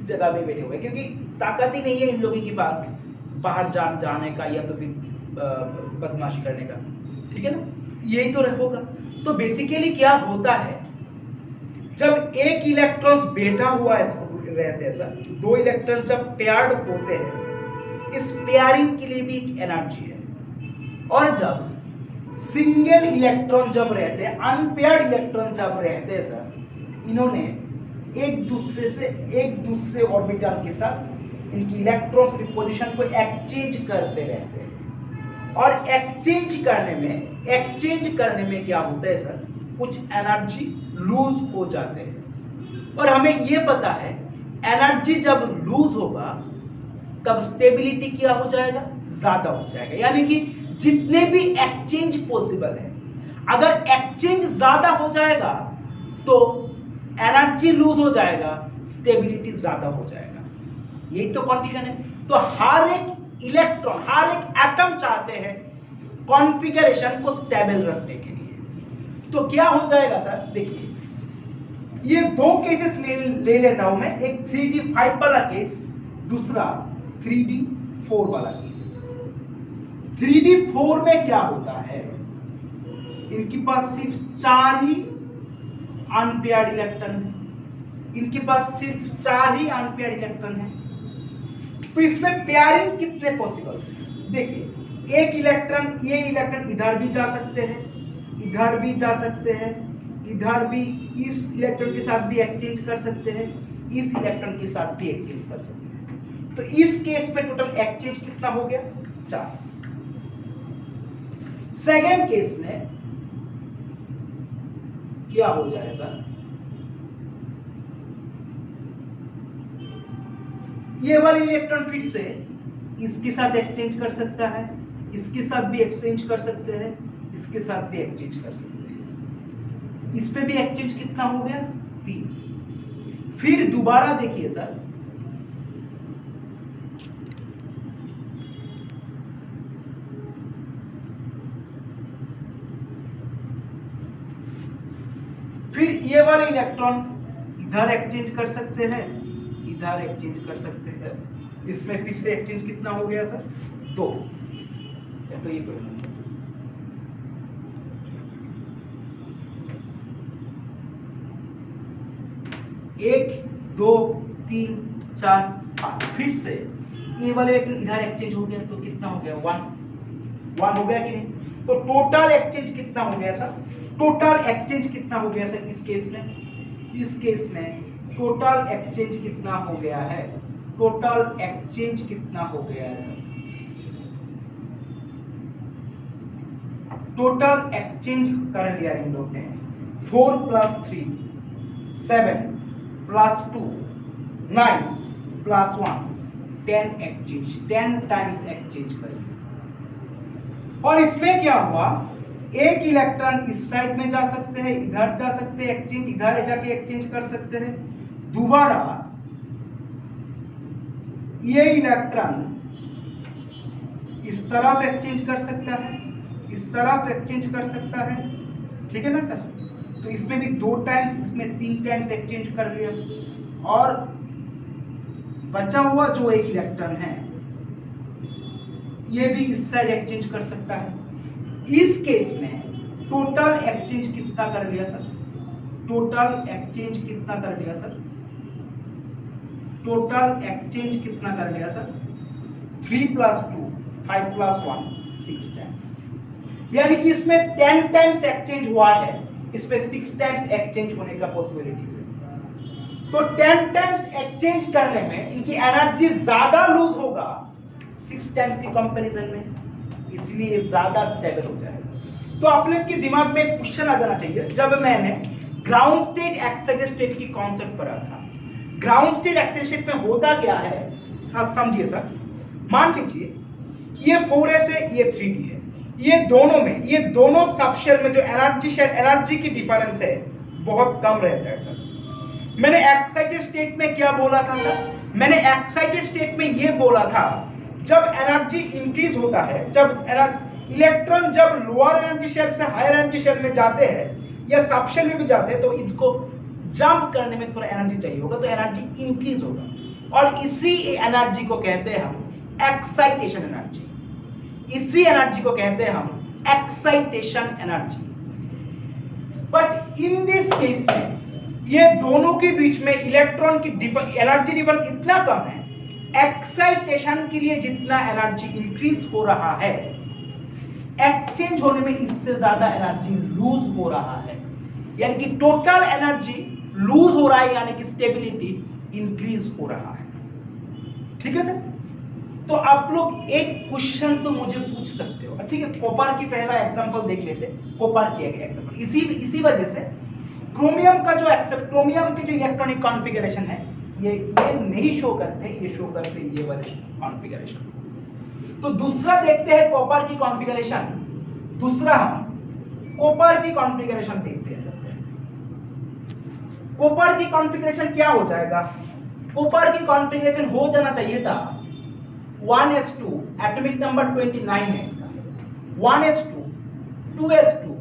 जगह पे बैठे हुए, क्योंकि ताकत ही नहीं है इन लोगों के पास बाहर जाने का या तो फिर बदमाशी करने का, ठीक है ना, यही तो होगा। तो बेसिकली क्या होता है, जब एक इलेक्ट्रॉन बैठा हुआ रहते हैं सर, 2 इलेक्ट्रॉन जब पेयर्ड होते हैं, इस पेयरिंग के लिए भी एक एनर्जी है। और जब सिंगल इलेक्ट्रॉन जब रहते हैं, अनपेयर्ड इलेक्ट्रॉन जब रहते हैं सर, इन्होंने एक दूसरे ऑर्बिटल के साथ इनकी इलेक्ट्रॉन्स की पोजीशन को एक्सचेंज करते रहते हैं। और एक्सचेंज करने में क्या होता है सर, कुछ एनर्जी लूज हो जाते हैं। और हमें यह पता है एनर्जी जब लूज होगा तब स्टेबिलिटी क्या हो जाएगा, ज्यादा हो जाएगा। यानी कि जितने भी एक्सचेंज पॉसिबल है, अगर एक्सचेंज ज्यादा हो जाएगा तो एनर्जी लूज हो जाएगा, स्टेबिलिटी ज्यादा हो जाएगा। यही तो कंडीशन है। तो हर एक इलेक्ट्रॉन, हर एक एटम चाहते हैं कॉन्फ़िगरेशन को स्टेबल रखने के लिए। तो क्या हो जाएगा सर, देखिए ये दो केसेस ले लेता हूं मैं, एक 3d5 वाला केस, दूसरा 3d4 वाला केस। 3d4 में क्या होता है, इनके पास सिर्फ 4 ही अनपेयर्ड इलेक्ट्रॉन है, इनके पास सिर्फ 4 ही अनपेयर्ड इलेक्ट्रॉन है। तो इसमें पेयरिंग कितने पॉसिबल है, देखिए एक इलेक्ट्रॉन, ये इलेक्ट्रॉन इधर भी जा सकते हैं, इधर भी जा सकते हैं, इधर भी इस इलेक्ट्रॉन के साथ भी एक्सचेंज कर सकते हैं, इस इलेक्ट्रॉन के साथ भी एक्सचेंज कर सकते हैं। तो इस केस में टोटल एक्सचेंज कितना हो गया, 4। सेकेंड केस में क्या हो जाएगा, ये वाला इलेक्ट्रॉन फिर से इसके साथ एक्सचेंज कर सकता है, इसके साथ भी एक्सचेंज कर सकते हैं, इसके साथ भी एक्सचेंज कर सकते हैं। इस पे भी एक्सचेंज कितना हो गया, 3। फिर दोबारा देखिए सर, फिर ये वाले इलेक्ट्रॉन इधर एक्सचेंज कर सकते हैं, इधर एक्सचेंज कर सकते हैं। इसमें फिर से एक्सचेंज कितना हो गया सर, 2। तो ये कोई 1 2 3 4 5, फिर से ये वाले इधर एक्सचेंज हो गया, तो कितना हो गया, 1 हो गया कि नहीं। तो टोटल एक्सचेंज कितना हो गया सर, टोटल एक्सचेंज कितना हो गया सर, इस केस में टोटल एक्सचेंज कितना हो गया है, टोटल एक्सचेंज कितना हो गया है सर, टोटल एक्सचेंज कर लिया इन लोग ने, 4 + 3 7 + 2 9 + 1 10 एक्सचेंज, 10 टाइम्स एक्सचेंज कर लिया। और इसमें क्या हुआ, एक इलेक्ट्रॉन इस साइड में जा सकते हैं, इधर जा सकते हैं एक्सचेंज, इधर जाके एक्सचेंज कर सकते हैं। दोबारा ये इलेक्ट्रॉन इस तरफ एक्सचेंज कर सकता है, इस तरफ एक्सचेंज कर सकता है, ठीक है ना सर। तो इसमें भी 2 टाइम्स, इसमें 3 टाइम्स एक्सचेंज कर लिया। और बचा हुआ जो एक इलेक्ट्रॉन है ये भी इस साइड एक्सचेंज कर सकता है। इस केस में टोटल एक्सचेंज कितना कर लिया सर, टोटल एक्सचेंज कितना कर लिया सर, टोटल एक्सचेंज कितना कर लिया सर, 3 + 2 5 + 1 6 टाइम्स। यानी कि इसमें 10 टाइम्स एक्सचेंज हुआ है, इसमें 6 टाइम्स एक्सचेंज होने का पॉसिबिलिटीज है। तो 10 टाइम्स एक्सचेंज करने में इनकी एनर्जी ज्यादा लूज होगा 6 टाइम्स के कंपैरिजन में, इसलिए ज्यादा स्टेबल हो जाएगा। तो आप लोग के दिमाग में एक क्वेश्चन आ जाना चाहिए, जब मैंने ग्राउंड स्टेट एक्साइटेड स्टेट की कॉन्सेप्ट पढ़ा था, ग्राउंड स्टेट एक्साइटेड स्टेट में होता क्या है समझिए सर। मान लीजिए ये 4s है, ये 3d है, ये दोनों में, ये दोनों सबशेल में जो एनर्जी की डिफरेंस है बहुत कम रहता है सर। मैंने एक्साइटेड स्टेट में क्या बोला था सर, मैंने एक्साइटेड स्टेट में ये बोला था जब एनर्जी इंक्रीज होता है, जब इलेक्ट्रॉन जब लोअर एनर्जी शेल से हायर एनर्जी शेल में जाते हैं या सबशेल में भी जाते हैं, तो इसको जंप करने में थोड़ा एनर्जी चाहिए होगा, तो एनर्जी इंक्रीज होगा। और इसी एनर्जी को कहते हैं हम एक्साइटेशन एनर्जी, इसी एनर्जी को कहते हैं हम excitation energy. But in this case में ये दोनों के बीच में इलेक्ट्रॉन की एनर्जी डिफरेंस इतना कम है, एक्साइटेशन के लिए जितना एनर्जी इंक्रीज हो रहा है एक्सचेंज होने में इससे ज्यादा एनर्जी लूज हो रहा है, यानी कि टोटल एनर्जी लूज हो रहा है, यानी कि स्टेबिलिटी इंक्रीज हो रहा है। ठीक है सर। तो आप लोग एक क्वेश्चन तो मुझे पूछ सकते हो, ठीक है। कॉपर की पहला एग्जांपल देख लेते हैं, कॉपर की एग्जांपल। इसी वजह से क्रोमियम का जो क्रोमियम के जो इलेक्ट्रॉनिक कॉन्फ़िगरेशन है ये नहीं शो करते, ये शो करते ये वाले कॉन्फ़िगरेशन। तो दूसरा देखते हैं कॉपर की कॉन्फ़िगरेशन। दूसरा हम कॉपर की कॉन्फ़िगरेशन देखते हैं सर। कॉपर की कॉन्फ़िगरेशन क्या हो जाएगा? कॉपर की कॉन्फ़िगरेशन हो जाना चाहिए था 1s2, एटॉमिक नंबर 29 है, 1s2, 2s2,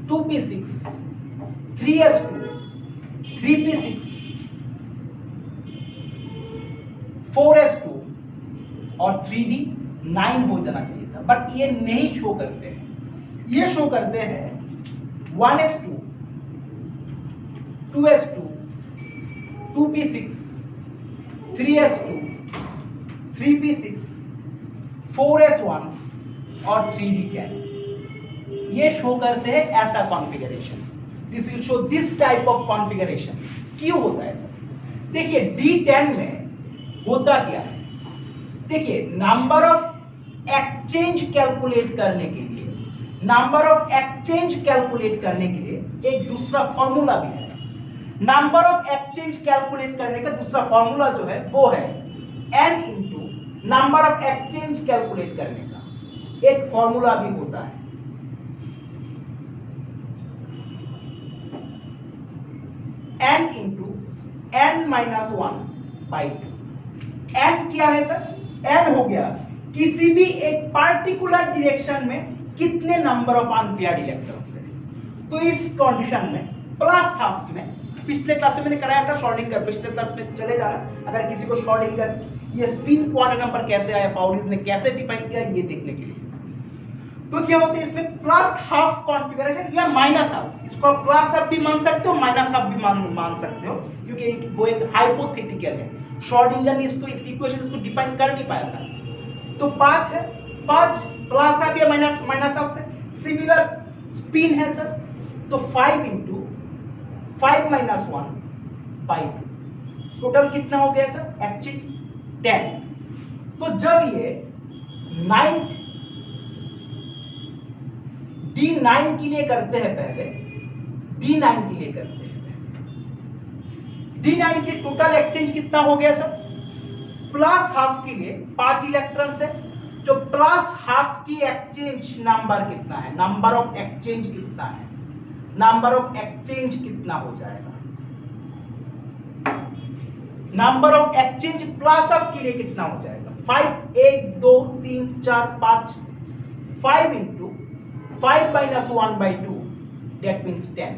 2p6, 3s2, 3p6, 4s2 और 3d9 हो जाना चाहिए था, बट ये नहीं शो करते हैं। ये शो करते हैं 1s2, 2s2, 2p6, 3s2, 3p6, 4s1 और 3d10। ये शो करते हैं ऐसा configuration. This will show this type of configuration. क्यों होता है सर? देखिए D10 में होता क्या है, देखिए नंबर ऑफ एक्सचेंज कैलकुलेट करने के लिए, नंबर ऑफ एक्सचेंज कैलकुलेट करने के लिए एक दूसरा फॉर्मूला भी है। नंबर ऑफ एक्सचेंज कैलकुलेट करने का दूसरा फॉर्मूला जो है वो है n into number of exchange calculate करने का एक फॉर्मूला भी होता है। n into n minus 1/2। n क्या है सर? n हो गया किसी भी एक पार्टिकुलर डायरेक्शन में कितने नंबर ऑफ अनपेयर्ड इलेक्ट्रॉन्स है। तो इस कंडीशन में प्लस हाफ में, पिछले क्लास में मैंने कराया था शॉर्डिंगर, पिछले क्लास में चले जाना अगर किसी को शॉर्डिंगर ये स्पिन क्वार्टर नंबर कैसे आया, पाउलिस ने कैसे डिफाइन किया, ये देखने के लिए। तो क्या होता है इसमें प्लस हाफ कॉन्फ़िगरेशन या माइनस हाफ, इसको आप प्लस हाफ भी मान सकते हो, माइनस हाफ भी मान सकते हो, क्योंकि वो एक हाइपोथेटिकल है। श्रोडिंगर ने इसको इस इक्वेशन इसको डिफाइन कर नहीं पाया था। तो 5 है, 5 प्लस हाफ या माइनस हाफ है, सिमिलर स्पिन है सर। तो 5 इंटू 5 माइनस 1/2 टोटल कितना हो गया सर? एक्सचेंज 10। तो जब ये 9 D9 के लिए करते हैं, पहले D9 के लिए करते हैं, D9 के टोटल एक्सचेंज कितना हो गया सर? प्लस हाफ के लिए 5 इलेक्ट्रॉन्स है, जो प्लस हाफ की एक्सचेंज नंबर कितना है, नंबर ऑफ एक्सचेंज कितना है, नंबर ऑफ एक्सचेंज कितना हो जाएगा? Number of exchange plus half के लिए कितना हो जाएगा? 5 1 2 3 4 5 5 इंटू 5 minus 1/2 that means 10।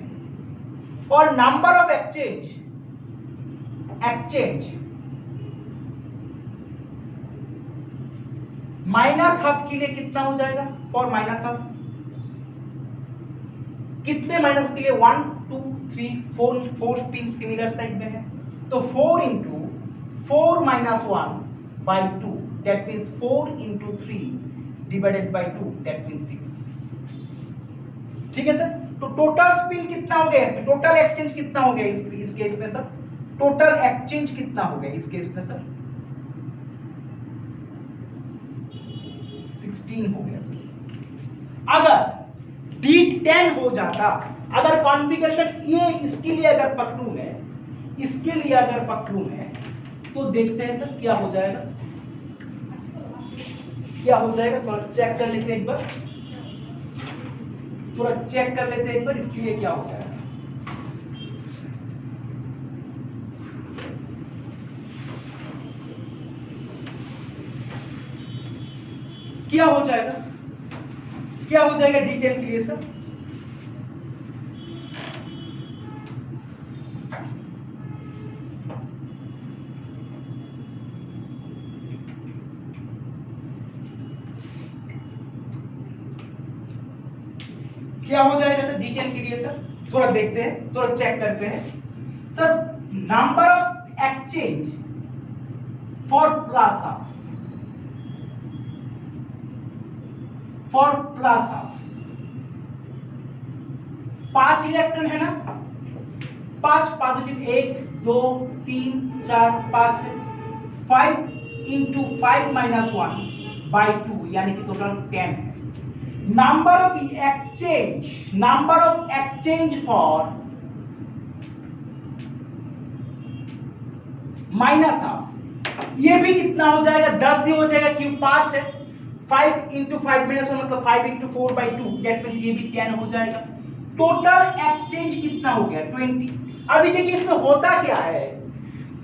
और number of exchange minus half के लिए कितना हो जाएगा? फॉर माइनस हाफ कितने माइनस के लिए? 1 2 3 4 स्पिन सिमिलर साइड में है, तो 4 into 4 minus 1/2 that means 4 into 3 divided by 2 that means 6। ठीक है सर। तो टोटल स्पिन कितना हो गया इसमें? टोटल एक्सचेंज कितना हो गया इस केस में सर? टोटल एक्सचेंज कितना हो गया इस केस में सर? 16 हो गया सर। अगर D10 हो जाता, अगर कॉन्फ़िगरेशन ये इसके लिए अगर पकड़ू है, इसके लिए अगर पकड़ू है, तो देखते हैं सर क्या हो जाएगा, क्या हो जाएगा। थोड़ा चेक कर लेते हैं एक बार, थोड़ा चेक कर लेते हैं एक बार इसके लिए क्या हो जाएगा। क्या हो जाएगा, क्या हो जाएगा D10 के लिए सर? क्या हो जाएगा सर D10 के लिए सर? थोड़ा देखते हैं, थोड़ा चेक करते हैं sir. Number of exchange for plus half, for plus half. 5 electron है ना, 5 पॉजिटिव, 1 2 3 4 5 है। 5 इंटू 5 माइनस 1 बाई 2 यानी कि टोटल 10 है। Number of exchange for minus half, ये भी कितना हो जाएगा, 10 ही हो जाएगा क्योंकि 5 है। 5 इंटू 5 माइनस 1 मतलब 5 इंटू 4 बाई 2, दैट मीन्स ये भी 10 हो जाएगा। टोटल एक्सचेंज कितना हो गया, 20। अभी देखिए इसमें होता क्या है,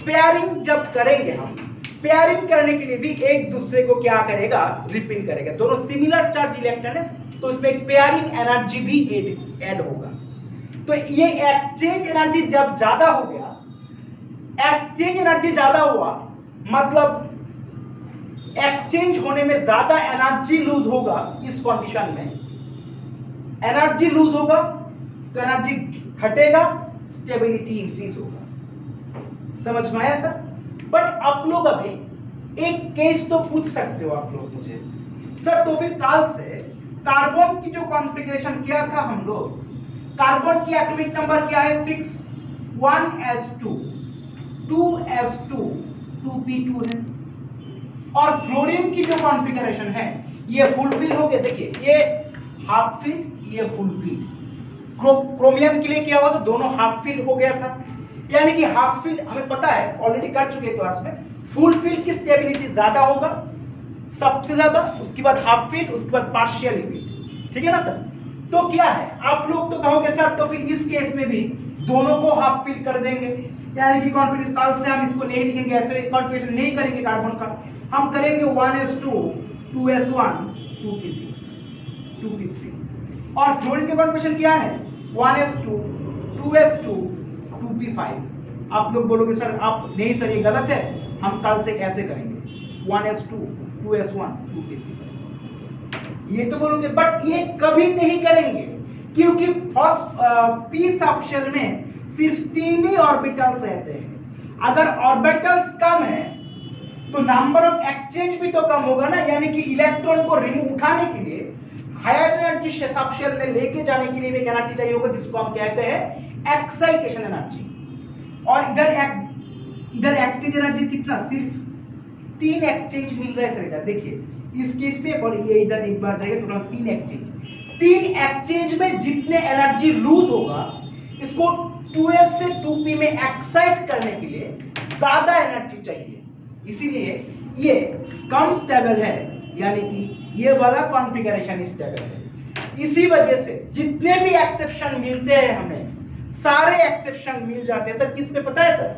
पेयरिंग जब करेंगे हम, पेयरिंग करने के लिए भी एक दूसरे को क्या करेगा, रिपेल करेगा। दोनों सिमिलर चार्ज इलेक्ट्रॉन है तो इसमें एक पेयरिंग एनर्जी भी ऐड होगा। तो ये एक्सचेंज एनर्जी जब ज्यादा हो गया, एक्सचेंज एनर्जी ज्यादा हुआ मतलब एक्सचेंज होने में ज्यादा एनर्जी लूज होगा। इस कंडीशन में एनर्जी लूज होगा तो एनर्जी घटेगा, स्टेबिलिटी इंक्रीज होगा। समझ में आया सर? बट आप लोग अभी एक केस तो पूछ सकते हो आप लोग मुझे, सर तो फिर काल से कार्बन की जो कॉन्फ़िगरेशन किया था हम लोग, कार्बन की एटॉमिक नंबर क्या है 6, 1s2 2s2 2p2 है। और फ्लोरीन की जो कॉन्फ़िगरेशन है ये फुलफिल हो गया। देखिए ये हाफ फिल, ये फुल फिल। क्रोमियम के लिए क्या हुआ, तो दोनों हाफ फिल हो गया था। यानी कि हाफ फिल हमें पता है, ऑलरेडी कर चुके हैं क्लास में, फुल फिल की स्टेबिलिटी ज्यादा होगा सबसे ज्यादा, उसके बाद हाफ फिल, उसके बाद पार्शियली फिल। ठीक है ना सर? तो क्या है, आप लोग तो कहोगे सर तो फिर इस केस में भी दोनों को हाफ फिल कर देंगे, यानी कि कॉन्फिडेंस काल से हम इसको नहीं लिखेंगे, ऐसे कॉन्फिगरेशन नहीं करेंगे कार्बन का, हम करेंगे 1s2 2s1 2p6 2p3। और फ्लोरीन की कॉन्फिगरेशन क्या है, 1s2 2s2 2p5। आप लोग बोलोगे सर आप नहीं सर ये गलत है, हम कल से ऐसे करेंगे 1s2 2s1 2p6। ये तो बोलोगे, बट ये कभी नहीं करेंगे क्योंकि फर्स्ट पी सबशेल में सिर्फ 3 ही ऑर्बिटल्स रहते हैं। अगर ऑर्बिटल्स कम है तो नंबर ऑफ एक्सचेंज भी तो कम होगा ना, यानी कि इलेक्ट्रॉन को रिमूव उठाने के लिए हायर एनर्जी सबशेल में लेके जाने के लिए भी एनर्जी चाहिए होगा, जिसको हम कहते हैं एक्साइटेशन एनर्जी। और इधर एक्सचेंज एनर्जी कितना, सिर्फ 3 एक्सचेंज मिल रहा है सर। देखिए इस केस में, और ये इधर एक बार जाएगा, टोटल 3 एक्सचेंज। 3 एक्सचेंज में जितने एनर्जी लूज होगा, इसको 2s से 2p में एक्साइट करने के लिए ज्यादा एनर्जी चाहिए, इसीलिए ये कम स्टेबल है, यानी कि ये वाला कॉन्फ़िगरेशन स्टेबल है। इसी वजह से जितने भी एक्सेप्शन मिलते हैं हमें, सारे एक्सेप्शन मिल जाते हैं सर, किस पे पता है सर,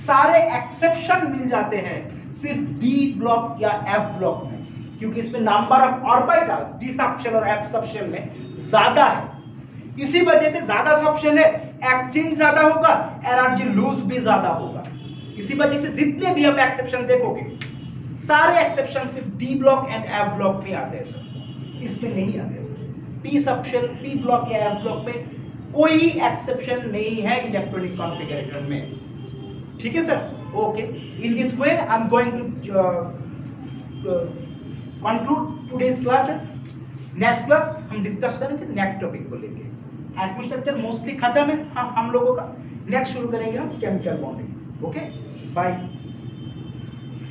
सारे एक्सेप्शन मिल जाते हैं सिर्फ डी ब्लॉक या एफ ब्लॉक में, क्योंकि इसमें number of orbitals D subshell और एफ सबशेल में ज्यादा है। इसी वजह से ज्यादा सबशेल है, एक्सचेंज ज्यादा होगा, एनर्जी लूज भी ज्यादा होगा। इसी वजह से जितने भी आप एक्सेप्शन देखोगे, सारे एक्सेप्शन सिर्फ D block and F block में आते हैं सर, इसमें नहीं आते sir. P subshell, P block या एफ ब्लॉक में कोई एक्सेप्शन नहीं है इलेक्ट्रॉनिक कॉन्फ़िगरेशन में। ठीक है sir? Okay, in this way I am going to conclude today's classes. Next class हम डिस्कस करेंगे नेक्स्ट टॉपिक को लेके। एटॉमिक स्ट्रक्चर मोस्टली खत्म है हम लोगों का, नेक्स्ट शुरू करेंगे हम केमिकल बॉन्डिंग। Okay, bye.